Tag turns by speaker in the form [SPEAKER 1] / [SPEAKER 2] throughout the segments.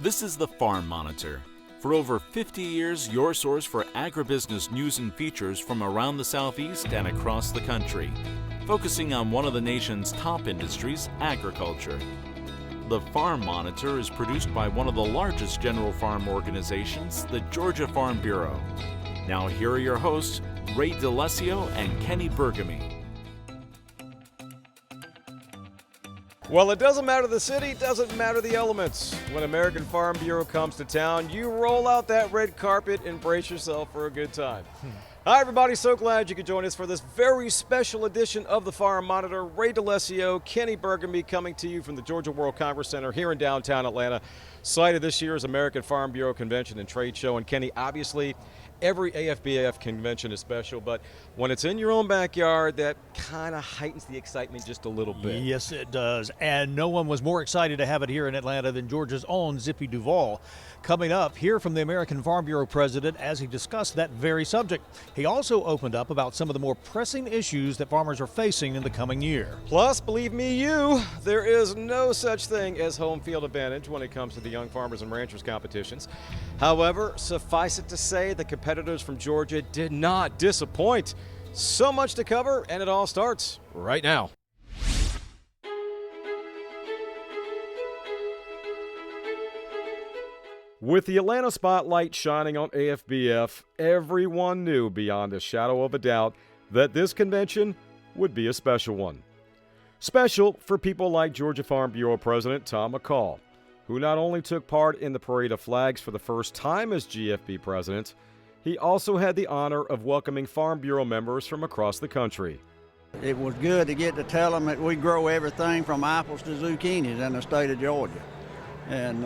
[SPEAKER 1] This is the Farm Monitor. For over 50 years, your source for agribusiness news and features from around the Southeast and across the country, focusing on one of the nation's top industries, agriculture. The Farm Monitor is produced by one of the largest general farm organizations, the Georgia Farm Bureau. Now here are your hosts, Ray DeLessio and Kenny Burgamy.
[SPEAKER 2] Well, it doesn't matter the city, doesn't matter the elements. When American Farm Bureau comes to town, you roll out that red carpet and brace yourself for a good time. Hi, everybody. So glad you could join us for this very special edition of the Farm Monitor. Ray DeLessio, Kenny Burgamy coming to you from the Georgia World Congress Center here in downtown Atlanta, site of this year's American Farm Bureau Convention and Trade Show. And Kenny, obviously, every AFBF convention is special, but when it's in your own backyard, that kind of heightens the excitement just a little bit.
[SPEAKER 3] Yes, it does. And no one was more excited to have it here in Atlanta than Georgia's own Zippo Duvall. Coming up, hear from the American Farm Bureau president as he discussed that very subject. He also opened up about some of the more pressing issues that farmers are facing in the coming year.
[SPEAKER 2] Plus, believe me, there is no such thing as home field advantage when it comes to the Young Farmers and Ranchers competitions. However, suffice it to say, the competitors from Georgia did not disappoint. So much to cover, and it all starts right now. With the Atlanta spotlight shining on AFBF, everyone knew beyond a shadow of a doubt that this convention would be a special one. Special for people like Georgia Farm Bureau President Tom McCall, who not only took part in the Parade of Flags for the first time as GFB president, he also had the honor of welcoming Farm Bureau members from across the country.
[SPEAKER 4] It was good to get to tell them that we grow everything from apples to zucchinis in the state of Georgia. And,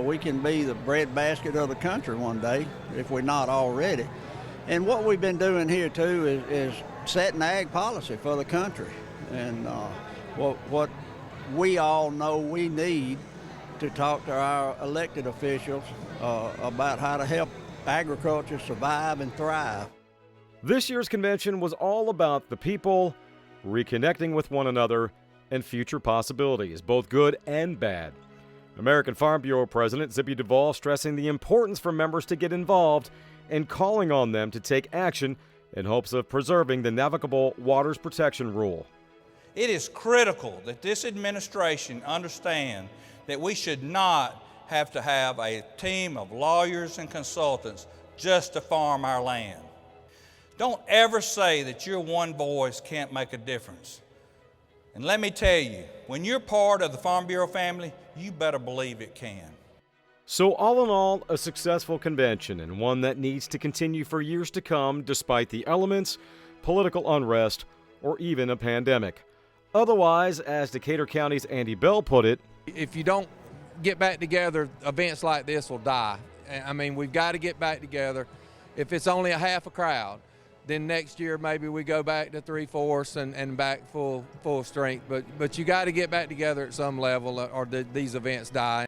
[SPEAKER 4] we can be the breadbasket of the country one day, if we're not already. And what we've been doing here, too, is setting ag policy for the country. And what we all know we need to talk to our elected officials about how to help agriculture survive and thrive.
[SPEAKER 2] This year's convention was all about the people, reconnecting with one another, and future possibilities, both good and bad. American Farm Bureau President Zippo Duvall stressing the importance for members to get involved and calling on them to take action in hopes of preserving the Navigable Waters Protection Rule.
[SPEAKER 5] It is critical that this administration understand that we should not have to have a team of lawyers and consultants just to farm our land. Don't ever say that your one voice can't make a difference. And let me tell you, when you're part of the Farm Bureau family, you better believe it can.
[SPEAKER 2] So all in all, a successful convention and one that needs to continue for years to come despite the elements, political unrest, or even a pandemic. Otherwise, as Decatur County's Andy Bell put it,
[SPEAKER 6] if you don't get back together, events like this will die. I mean, we've got to get back together. If it's only a half a crowd, then next year maybe we go back to 3/4 and back full strength. But you got to get back together at some level or these events die.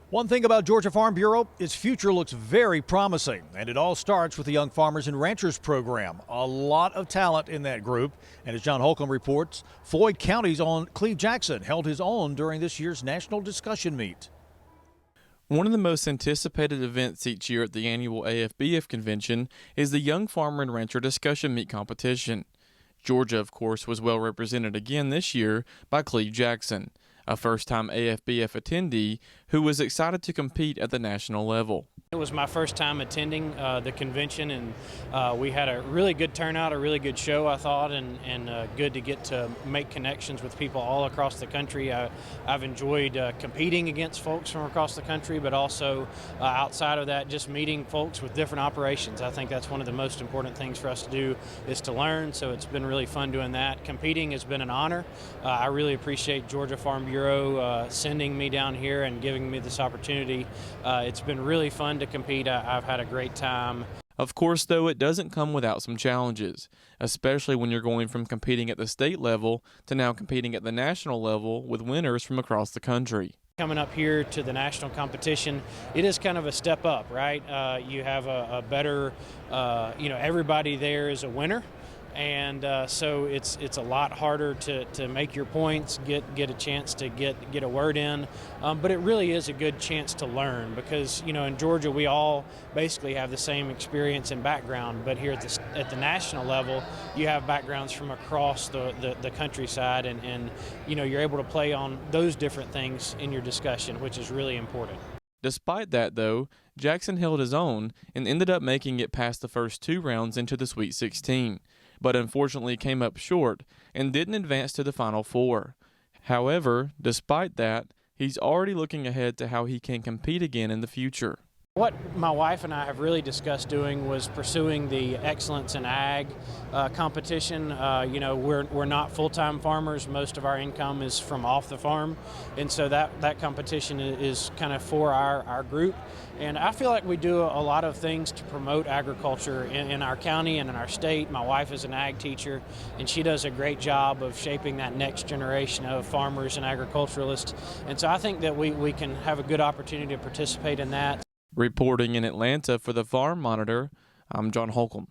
[SPEAKER 3] One thing about Georgia Farm Bureau, its future looks very promising, and it all starts with the Young Farmers and Ranchers program. A lot of talent in that group, and as John Holcomb reports, Floyd County's own Cleve Jackson held his own during this year's national discussion meet.
[SPEAKER 7] One of the most anticipated events each year at the annual AFBF convention is the Young Farmer and Rancher Discussion Meet competition. Georgia, of course, was well represented again this year by Cleve Jackson, a first-time AFBF attendee who was excited to compete at the national level.
[SPEAKER 8] It was my first time attending the convention, and we had a really good turnout, a really good show, I thought, and good to get to make connections with people all across the country. I've enjoyed competing against folks from across the country, but also outside of that, just meeting folks with different operations. I think that's one of the most important things for us to do is to learn, so it's been really fun doing that. Competing has been an honor. I really appreciate Georgia Farm Bureau sending me down here and giving me this opportunity. It's been really fun to compete. I've had a great time.
[SPEAKER 7] Of course, though, it doesn't come without some challenges, especially when you're going from competing at the state level to now competing at the national level with winners from across the country.
[SPEAKER 8] Coming up here to the national competition, it is kind of a step up, right? You have a better, everybody there is a winner. and so it's a lot harder to make your points, get a chance to get a word in, but it really is a good chance to learn, because in Georgia we all basically have the same experience and background, but here at the national level you have backgrounds from across the countryside, and you're able to play on those different things in your discussion, which is really important.
[SPEAKER 7] Despite that, though, Jackson held his own and ended up making it past the first 2 rounds into the Sweet 16, but unfortunately came up short and didn't advance to the Final Four. However, despite that, he's already looking ahead to how he can compete again in the future.
[SPEAKER 8] What my wife and I have really discussed doing was pursuing the Excellence in Ag competition. We're not full-time farmers. Most of our income is from off the farm, and so that competition is kind of for our group. And I feel like we do a lot of things to promote agriculture in our county and in our state. My wife is an ag teacher, and she does a great job of shaping that next generation of farmers and agriculturalists. And so I think that we can have a good opportunity to participate in that.
[SPEAKER 7] Reporting in Atlanta for the Farm Monitor, I'm John Holcomb.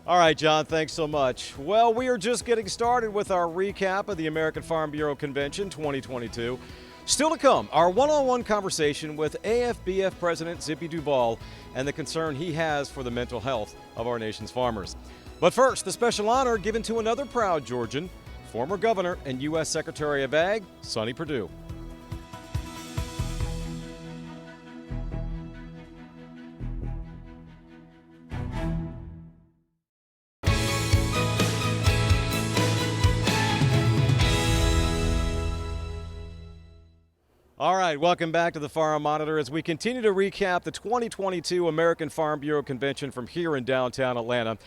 [SPEAKER 2] All right, John, thanks so much. Well, we are just getting started with our recap of the American Farm Bureau Convention 2022. Still to come, our one-on-one conversation with AFBF President Zippo Duvall and the concern he has for the mental health of our nation's farmers. But first, the special honor given to another proud Georgian, former governor and U.S. Secretary of Ag, Sonny Perdue. All right, welcome back to the Farm Monitor as we continue to recap the 2022 American Farm Bureau Convention from here in downtown Atlanta.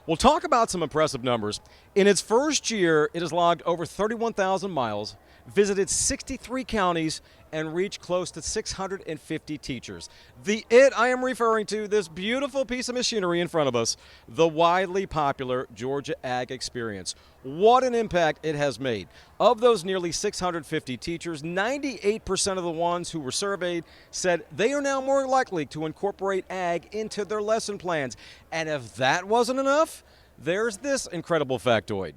[SPEAKER 2] We'll talk about some impressive numbers. In its first year, it has logged over 31,000 miles, visited 63 counties, and reached close to 650 teachers. I am referring to this beautiful piece of machinery in front of us, the widely popular Georgia Ag Experience. What an impact it has made. Of those nearly 650 teachers, 98% of the ones who were surveyed said they are now more likely to incorporate ag into their lesson plans. And if that wasn't enough, there's this incredible factoid.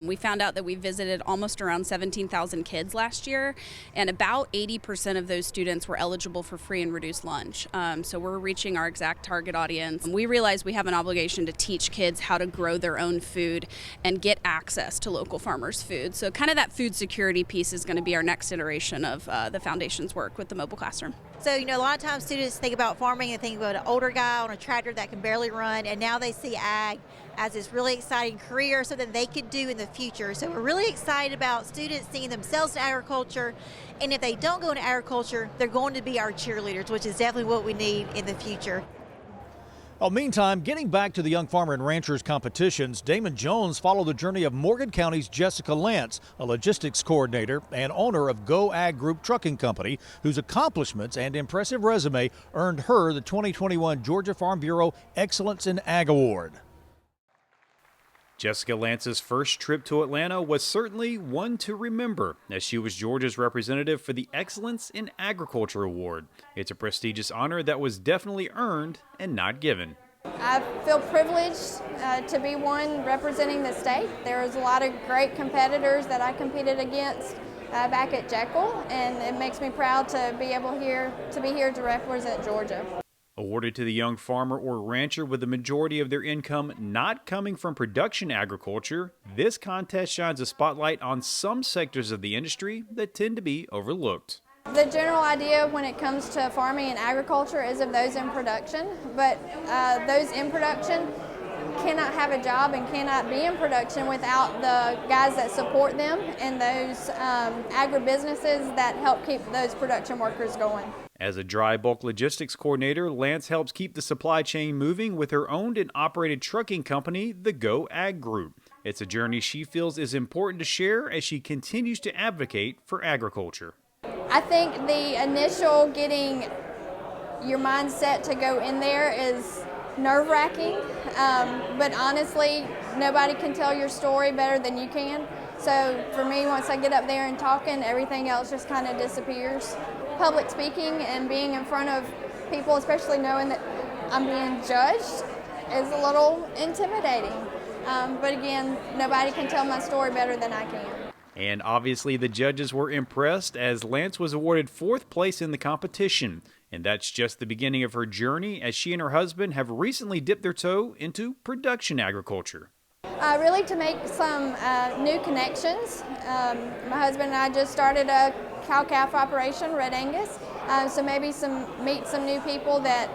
[SPEAKER 9] We found out that we visited almost around 17,000 kids last year, and about 80% of those students were eligible for free and reduced lunch. So we're reaching our exact target audience. We realize we have an obligation to teach kids how to grow their own food and get access to local farmers' food. So kind of that food security piece is going to be our next iteration of the Foundation's work with the mobile classroom.
[SPEAKER 10] So, a lot of times students think about farming and think about an older guy on a tractor that can barely run, and now they see ag as this really exciting career, something they could do in the future. So we're really excited about students seeing themselves in agriculture, and if they don't go into agriculture, they're going to be our cheerleaders, which is definitely what we need in the future.
[SPEAKER 3] Well, meantime, getting back to the Young Farmer and Ranchers competitions, Damon Jones followed the journey of Morgan County's Jessica Lance, a logistics coordinator and owner of Go Ag Group Trucking Company, whose accomplishments and impressive resume earned her the 2021 Georgia Farm Bureau Excellence in Ag Award.
[SPEAKER 11] Jessica Lance's first trip to Atlanta was certainly one to remember, as she was Georgia's representative for the Excellence in Agriculture Award. It's a prestigious honor that was definitely earned and not given.
[SPEAKER 12] I feel privileged to be one representing the state. There was a lot of great competitors that I competed against back at Jekyll, and it makes me proud to be here to represent Georgia.
[SPEAKER 11] Awarded to the young farmer or rancher with the majority of their income not coming from production agriculture, this contest shines a spotlight on some sectors of the industry that tend to be overlooked.
[SPEAKER 12] The general idea when it comes to farming and agriculture is of those in production, but those in production cannot have a job and cannot be in production without the guys that support them and those agribusinesses that help keep those production workers going.
[SPEAKER 11] As a dry bulk logistics coordinator, Lance helps keep the supply chain moving with her owned and operated trucking company, the Go Ag Group. It's a journey she feels is important to share as she continues to advocate for agriculture.
[SPEAKER 12] I think the initial getting your mindset to go in there is nerve-wracking, but honestly, nobody can tell your story better than you can. So for me, once I get up there and talking, everything else just kind of disappears. Public speaking and being in front of people, especially knowing that I'm being judged, is a little intimidating. But again, nobody can tell my story better than I can.
[SPEAKER 11] And obviously the judges were impressed as Lance was awarded 4th place in the competition. And that's just the beginning of her journey, as she and her husband have recently dipped their toe into production agriculture.
[SPEAKER 12] Really to make some new connections. My husband and I just started a cow-calf operation, Red Angus, so maybe meet some new people that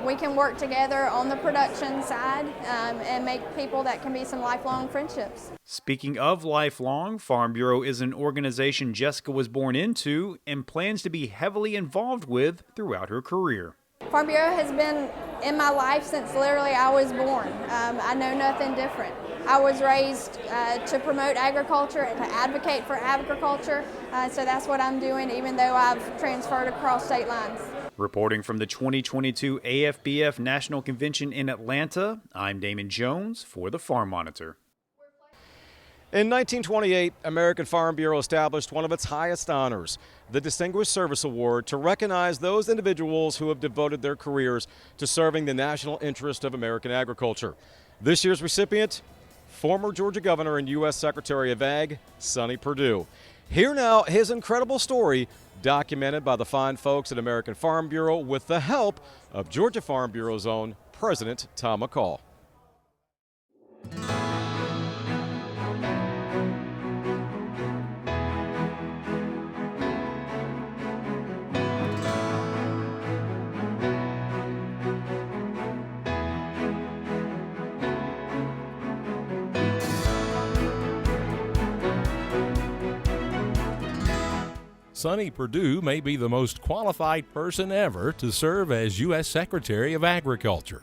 [SPEAKER 12] we can work together on the production side and make people that can be some lifelong friendships.
[SPEAKER 11] Speaking of lifelong, Farm Bureau is an organization Jessica was born into and plans to be heavily involved with throughout her career.
[SPEAKER 12] Farm Bureau has been in my life since literally I was born. I know nothing different. I was raised to promote agriculture and to advocate for agriculture, so that's what I'm doing even though I've transferred across state lines.
[SPEAKER 11] Reporting from the 2022 AFBF National Convention in Atlanta, I'm Damon Jones for the Farm Monitor.
[SPEAKER 2] In 1928, American Farm Bureau established one of its highest honors, the Distinguished Service Award, to recognize those individuals who have devoted their careers to serving the national interest of American agriculture. This year's recipient, former Georgia Governor and U.S. Secretary of Ag, Sonny Perdue. Here now, his incredible story, documented by the fine folks at American Farm Bureau with the help of Georgia Farm Bureau's own President Tom McCall.
[SPEAKER 13] Sonny Perdue may be the most qualified person ever to serve as U.S. Secretary of Agriculture.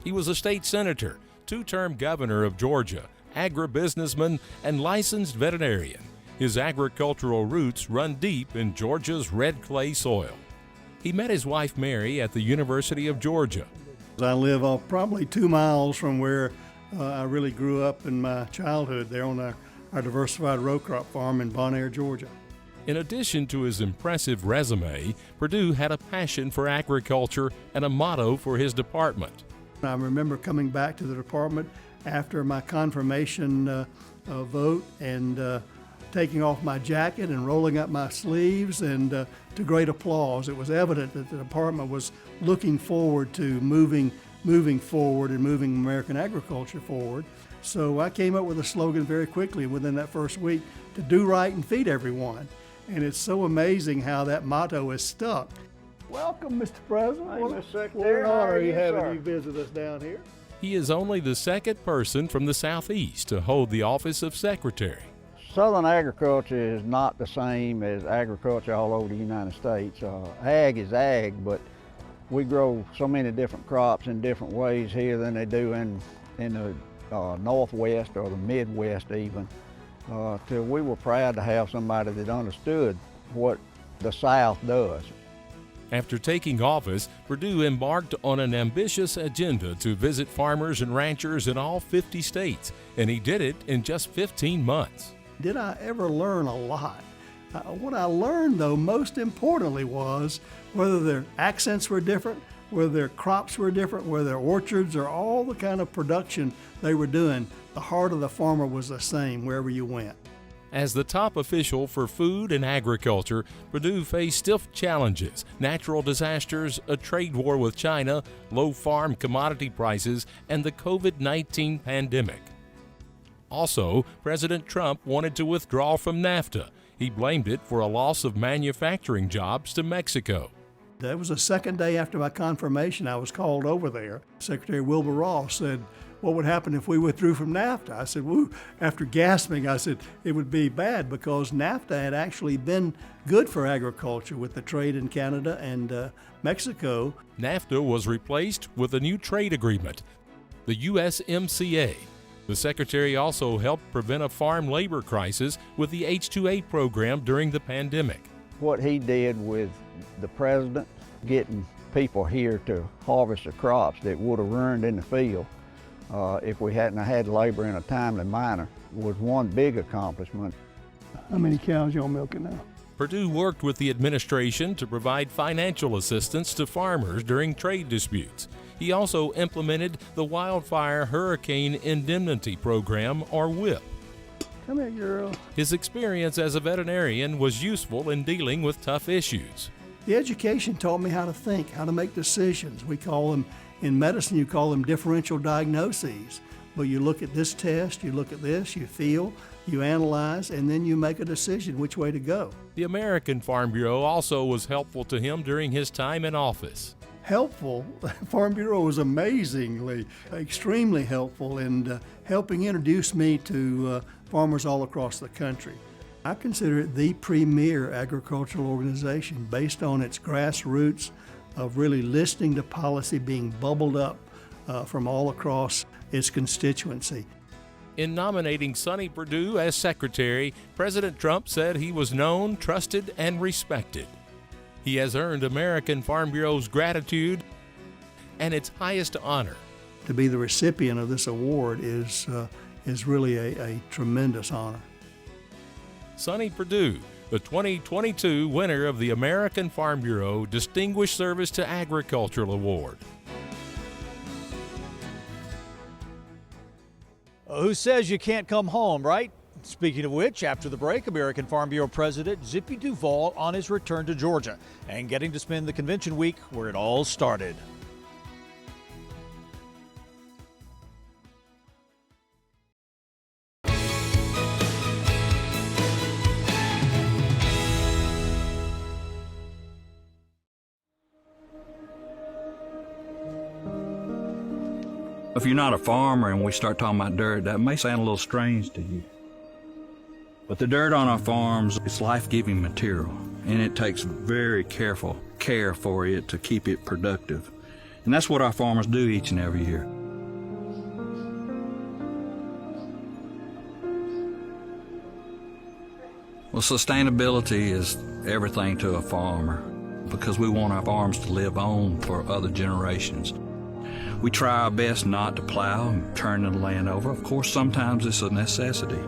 [SPEAKER 13] He was a state senator, 2-term governor of Georgia, agribusinessman, and licensed veterinarian. His agricultural roots run deep in Georgia's red clay soil. He met his wife Mary at the University of Georgia.
[SPEAKER 14] I live probably 2 miles from where I really grew up in my childhood, there on our diversified row crop farm in Bonaire, Georgia.
[SPEAKER 13] In addition to his impressive resume, Perdue had a passion for agriculture and a motto for his department.
[SPEAKER 14] I remember coming back to the department after my confirmation vote and taking off my jacket and rolling up my sleeves, and to great applause. It was evident that the department was looking forward to moving forward and moving American agriculture forward. So I came up with a slogan very quickly within that first week: to do right and feed everyone. And it's so amazing how that motto is stuck. Welcome, Mr. President.
[SPEAKER 4] Hey, Mr. Secretary.
[SPEAKER 14] What an honor
[SPEAKER 4] you,
[SPEAKER 14] having
[SPEAKER 4] sir?
[SPEAKER 14] you visit us down here.
[SPEAKER 13] He is only the second person from the Southeast to hold the office of Secretary.
[SPEAKER 4] Southern agriculture is not the same as agriculture all over the United States. Ag is ag, but we grow so many different crops in different ways here than they do in the Northwest or the Midwest even. Till we were proud to have somebody that understood what the South does.
[SPEAKER 13] After taking office, Perdue embarked on an ambitious agenda to visit farmers and ranchers in all 50 states, and he did it in just 15 months.
[SPEAKER 14] Did I ever learn a lot? What I learned, though, most importantly was whether their accents were different, whether their crops were different, whether their orchards or all the kind of production they were doing, the heart of the farmer was the same wherever you went.
[SPEAKER 13] As the top official for food and agriculture, Perdue faced stiff challenges: natural disasters, a trade war with China, low farm commodity prices, and the COVID-19 pandemic. Also, President Trump wanted to withdraw from NAFTA. He blamed it for a loss of manufacturing jobs to Mexico.
[SPEAKER 14] That was the second day after my confirmation I was called over there. Secretary Wilbur Ross said, "What would happen if we withdrew from NAFTA?" I said, "Woo." After gasping, I said it would be bad because NAFTA had actually been good for agriculture with the trade in Canada and Mexico.
[SPEAKER 13] NAFTA was replaced with a new trade agreement, the USMCA. The Secretary also helped prevent a farm labor crisis with the H-2A program during the pandemic.
[SPEAKER 4] What he did with the president, getting people here to harvest the crops that would have ruined in the field if we hadn't had labor in a timely manner, was one big accomplishment.
[SPEAKER 14] How many cows y'all milking now?
[SPEAKER 13] Perdue worked with the administration to provide financial assistance to farmers during trade disputes. He also implemented the Wildfire Hurricane Indemnity Program, or WHIP.
[SPEAKER 14] Come here, girl.
[SPEAKER 13] His experience as a veterinarian was useful in dealing with tough issues.
[SPEAKER 14] The education taught me how to think, how to make decisions. We call them, in medicine, you call them differential diagnoses. But you look at this test, you look at this, you feel, you analyze, and then you make a decision which way to go.
[SPEAKER 13] The American Farm Bureau also was helpful to him during his time in office.
[SPEAKER 14] Helpful. Farm Bureau was extremely helpful in helping introduce me to farmers all across the country. I consider it the premier agricultural organization based on its grassroots of really listening to policy being bubbled up from all across its constituency.
[SPEAKER 13] In nominating Sonny Perdue as secretary, President Trump said he was known, trusted, and respected. He has earned American Farm Bureau's gratitude and its highest honor.
[SPEAKER 14] To be the recipient of this award is really a tremendous honor.
[SPEAKER 13] Sonny Perdue, the 2022 winner of the American Farm Bureau Distinguished Service to Agricultural Award.
[SPEAKER 3] Who says you can't come home, right? Speaking of which, after the break, American Farm Bureau President Zippo Duvall on his return to Georgia and getting to spend the convention week where it all started.
[SPEAKER 5] If you're not a farmer and we start talking about dirt, that may sound a little strange to you. But the dirt on our farms is life-giving material, and it takes very careful care for it to keep it productive. And that's what our farmers do each and every year. Well, sustainability is everything to a farmer because we want our farms to live on for other generations. We try our best not to plow and turn the land over. Of course, sometimes it's a necessity.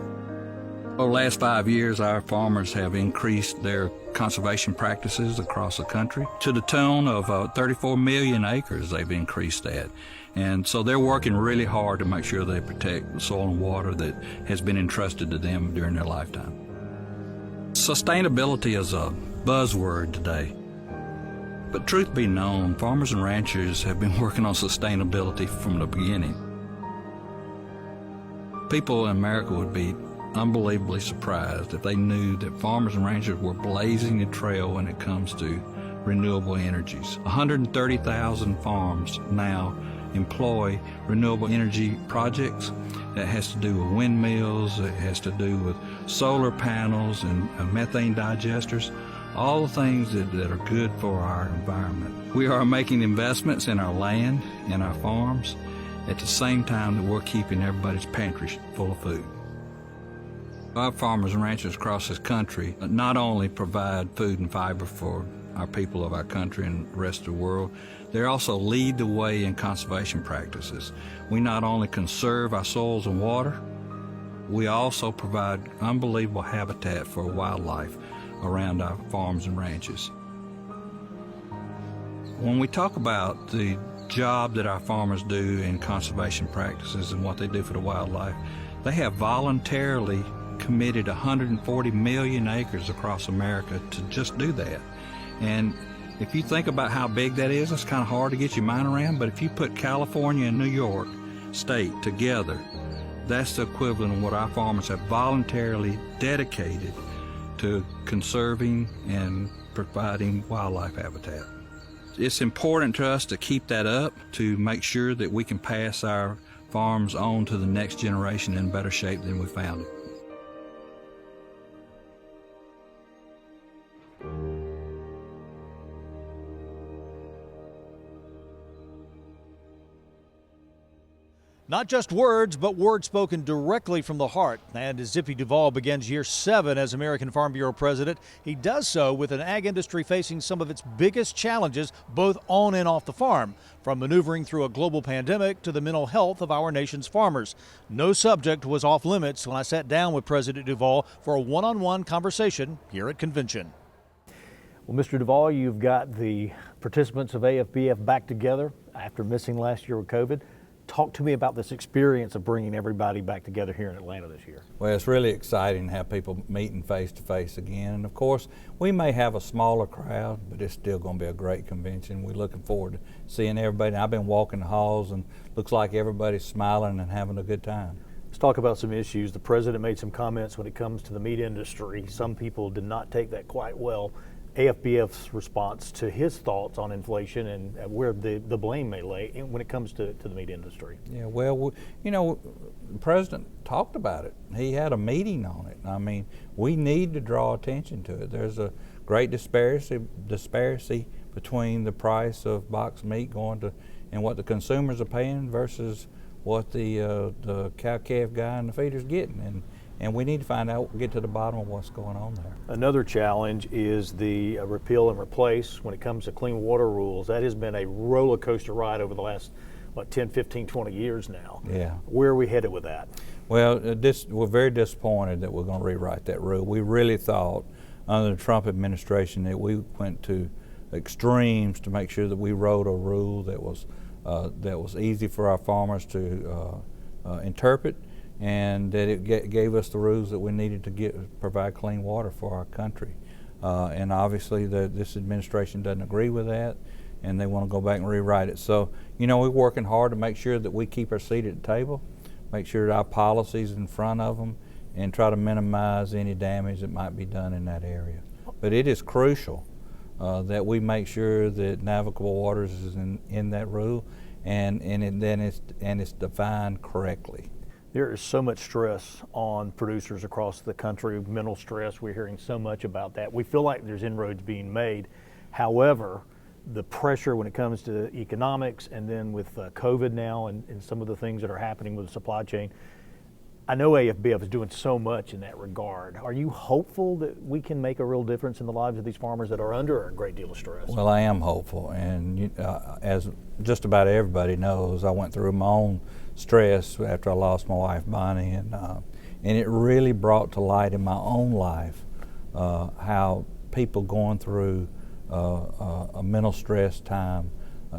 [SPEAKER 5] Over the last 5 years, our farmers have increased their conservation practices across the country to the tune of 34 million acres they've increased that. And so they're working really hard to make sure they protect the soil and water that has been entrusted to them during their lifetime. Sustainability is a buzzword today. But truth be known, farmers and ranchers have been working on sustainability from the beginning. People in America would be unbelievably surprised if they knew that farmers and ranchers were blazing the trail when it comes to renewable energies. 130,000 farms now employ renewable energy projects. That has to do with windmills, it has to do with solar panels and methane digesters. All the things that are good for our environment. We are making investments in our land and our farms at the same time that we're keeping everybody's pantry full of food. Our farmers and ranchers across this country not only provide food and fiber for our people of our country and the rest of the world, they also lead the way in conservation practices. We not only conserve our soils and water, we also provide unbelievable habitat for wildlife around our farms and ranches. When we talk about the job that our farmers do in conservation practices and what they do for the wildlife, they have voluntarily committed 140 million acres across America to just do that. And if you think about how big that is, it's kind of hard to get your mind around, but if you put California and New York State together, that's the equivalent of what our farmers have voluntarily dedicated to conserving and providing wildlife habitat. It's important to us to keep that up, to make sure that we can pass our farms on to the next generation in better shape than we found it.
[SPEAKER 3] Not just words, but words spoken directly from the heart. And as Zippo Duvall begins year 7 as American Farm Bureau president, he does so with an ag industry facing some of its biggest challenges, both on and off the farm, from maneuvering through a global pandemic to the mental health of our nation's farmers. No subject was off limits when I sat down with President Duvall for a one-on-one conversation here at convention. Well, Mr. Duvall, you've got the participants of AFBF back together after missing last year with COVID. Talk to me about this experience of bringing everybody back together here in Atlanta this year.
[SPEAKER 5] Well, it's really exciting to have people meeting face to face again. And of course, we may have a smaller crowd, but it's still going to be a great convention. We're looking forward to seeing everybody. I've been walking the halls and looks like everybody's smiling and having a good time.
[SPEAKER 3] Let's talk about some issues. The president made some comments when it comes to the meat industry. Some people did not take that quite well. AFBF's response to his thoughts on inflation and where the blame may lay when it comes to the meat industry.
[SPEAKER 5] Yeah, well, you know, the president talked about it. He had a meeting on it. I mean, we need to draw attention to it. There's a great disparity between the price of boxed meat going to and what the consumers are paying versus what the cow-calf guy and the feeder's getting. And we need to find out, get to the bottom of what's going on there.
[SPEAKER 3] Another challenge is the repeal and replace when it comes to clean water rules. That has been a roller coaster ride over the last, 10, 15, 20 years now.
[SPEAKER 5] Yeah.
[SPEAKER 3] Where are we headed with that?
[SPEAKER 5] Well, we're very disappointed that we're going to rewrite that rule. We really thought under the Trump administration that we went to extremes to make sure that we wrote a rule that was easy for our farmers to interpret, and that it gave us the rules that we needed to provide clean water for our country. And obviously this administration doesn't agree with that, and they want to go back and rewrite it. So, you know, we're working hard to make sure that we keep our seat at the table, make sure that our policy's in front of them, and try to minimize any damage that might be done in that area. But it is crucial that we make sure that navigable waters is in that rule, and it's defined correctly.
[SPEAKER 3] There is so much stress on producers across the country, mental stress. We're hearing so much about that. We feel like there's inroads being made. However, the pressure when it comes to economics and then with COVID now and some of the things that are happening with the supply chain, I know AFBF is doing so much in that regard. Are you hopeful that we can make a real difference in the lives of these farmers that are under a great deal of stress?
[SPEAKER 5] Well, I am hopeful, and as just about everybody knows, I went through my own stress after I lost my wife Bonnie, and it really brought to light in my own life how people going through a mental stress time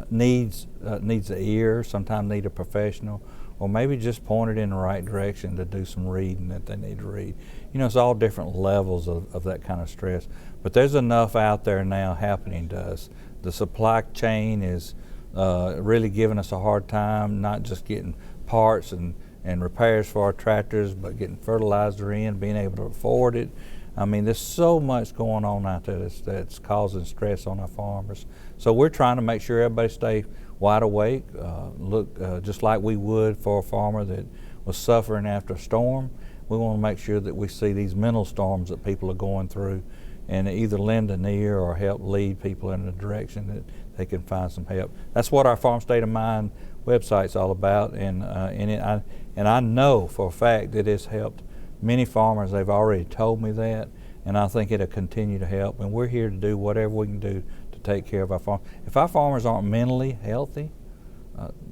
[SPEAKER 5] needs an ear, sometimes need a professional, or maybe just pointed in the right direction to do some reading that they need to read. You know, it's all different levels of that kind of stress, but there's enough out there now happening to us. The supply chain is really giving us a hard time, not just getting parts and repairs for our tractors, but getting fertilizer in, being able to afford it. I mean, there's so much going on out there that's causing stress on our farmers. So we're trying to make sure everybody stay wide awake, just like we would for a farmer that was suffering after a storm. We want to make sure that we see these mental storms that people are going through and either lend an ear or help lead people in a direction that they can find some help. That's what our Farm State of Mind website's all about, and I know for a fact that it's helped many farmers. They've already told me that, and I think it'll continue to help, and we're here to do whatever we can do to take care of our farmers. If our farmers aren't mentally healthy,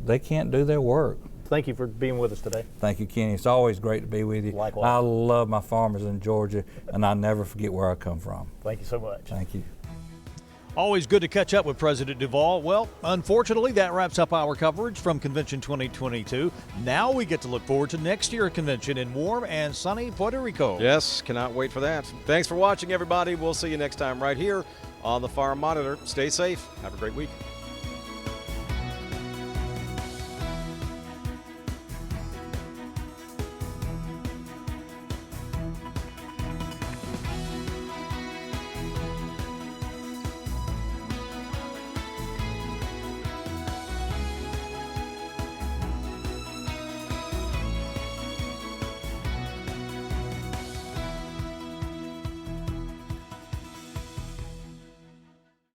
[SPEAKER 5] they can't do their work.
[SPEAKER 3] Thank you for being with us today.
[SPEAKER 5] Thank you, Kenny. It's always great to be with you.
[SPEAKER 3] Likewise.
[SPEAKER 5] I love my farmers in Georgia, and I never forget where I come from.
[SPEAKER 3] Thank you so much.
[SPEAKER 5] Thank you.
[SPEAKER 3] Always good to catch up with President Duvall. Well, unfortunately, that wraps up our coverage from Convention 2022. Now we get to look forward to next year's convention in warm and sunny Puerto Rico.
[SPEAKER 2] Yes, cannot wait for that. Thanks for watching, everybody. We'll see you next time right here on the Farm Monitor. Stay safe. Have a great week.